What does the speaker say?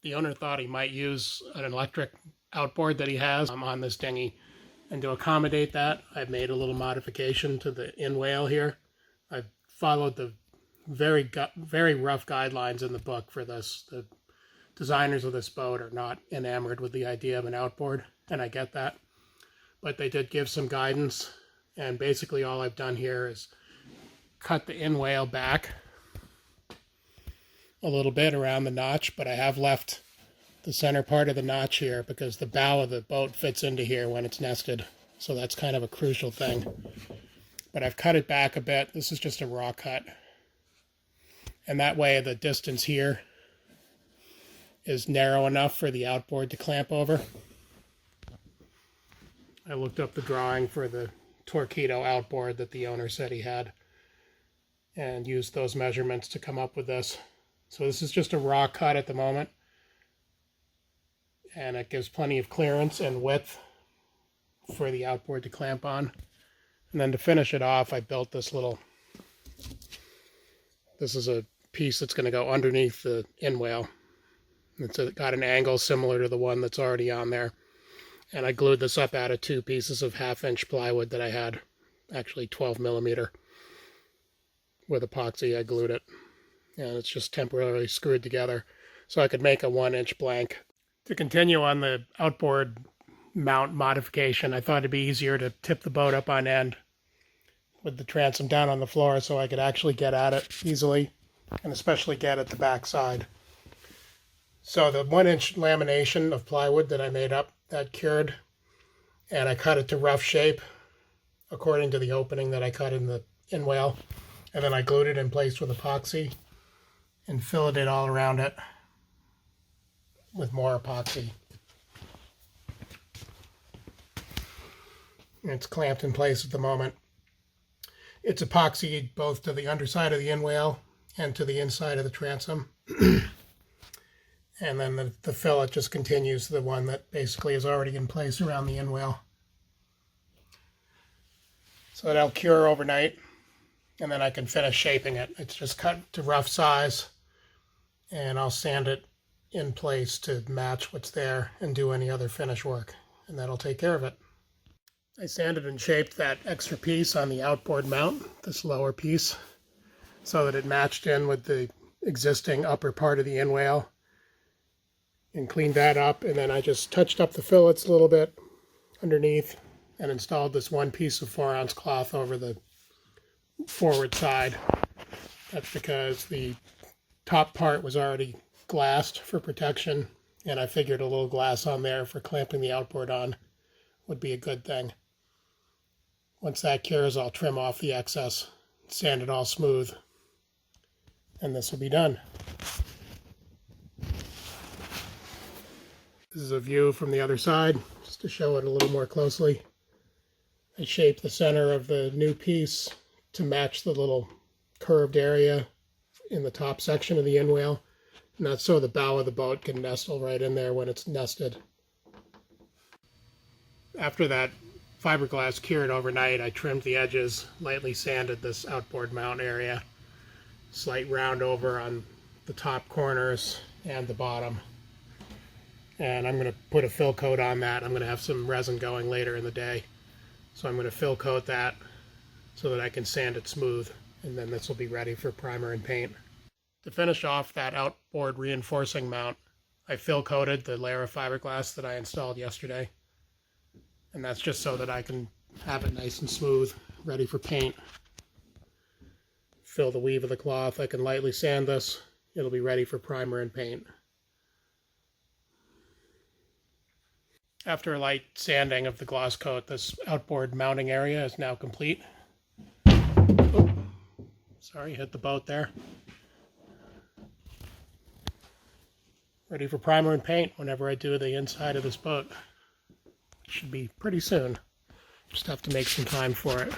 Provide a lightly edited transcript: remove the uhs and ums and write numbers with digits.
The owner thought he might use an electric outboard that he has on this dinghy. And to accommodate that, I've made a little modification to the in-whale here. I've followed the very rough guidelines in the book for this. The designers of this boat are not enamored with the idea of an outboard, and I get that. But they did give some guidance, and basically all I've done here is cut the in-whale back a little bit around the notch, but I have left the center part of the notch here because the bow of the boat fits into here when it's nested. So that's kind of a crucial thing. But I've cut it back a bit. This is just a raw cut. And that way the distance here is narrow enough for the outboard to clamp over. I looked up the drawing for the Torpedo outboard that the owner said he had and used those measurements to come up with this. So this is just a raw cut at the moment. And it gives plenty of clearance and width for the outboard to clamp on. And then to finish it off, I built this is a piece that's going to go underneath the in-whale. It's got an angle similar to the one that's already on there. And I glued this up out of 2 pieces of 1/2-inch plywood that I had, actually 12 millimeter. With epoxy, I glued it. And it's just temporarily screwed together. So I could make a 1-inch blank. To continue on the outboard mount modification, I thought it'd be easier to tip the boat up on end with the transom down on the floor so I could actually get at it easily, and especially get at the back side. So the 1-inch lamination of plywood that I made up, that cured, and I cut it to rough shape according to the opening that I cut in the in-whale, and then I glued it in place with epoxy and filled it all around it with more epoxy. It's clamped in place at the moment. It's epoxied both to the underside of the in-whale and to the inside of the transom. And then the fillet just continues to the one that basically is already in place around the in-whale. So that'll cure overnight, and then I can finish shaping it. It's just cut to rough size, and I'll sand it in place to match what's there and do any other finish work, and that'll take care of it. I sanded and shaped that extra piece on the outboard mount, this lower piece, so that it matched in with the existing upper part of the in-whale, and cleaned that up, and then I just touched up the fillets a little bit underneath and installed this 1 piece of 4-ounce cloth over the forward side. That's because the top part was already glassed for protection, and I figured a little glass on there for clamping the outboard on would be a good thing. Once that cures, I'll trim off the excess, sand it all smooth, and this will be done. This is a view from the other side, just to show it a little more closely. I shaped the center of the new piece to match the little curved area in the top section of the in-whale. And that's so the bow of the boat can nestle right in there when it's nested. After that fiberglass cured overnight, I trimmed the edges, lightly sanded this outboard mount area, slight round over on the top corners and the bottom. And I'm going to put a fill coat on that. I'm going to have some resin going later in the day. So I'm going to fill coat that so that I can sand it smooth, and then this will be ready for primer and paint. To finish off that outboard reinforcing mount, I fill coated the layer of fiberglass that I installed yesterday. And that's just so that I can have it nice and smooth, ready for paint. Fill the weave of the cloth. I can lightly sand this. It'll be ready for primer and paint. After a light sanding of the gloss coat, this outboard mounting area is now complete. Oh, sorry, hit the boat there. Ready for primer and paint whenever I do the inside of this boat. It should be pretty soon. Just have to make some time for it.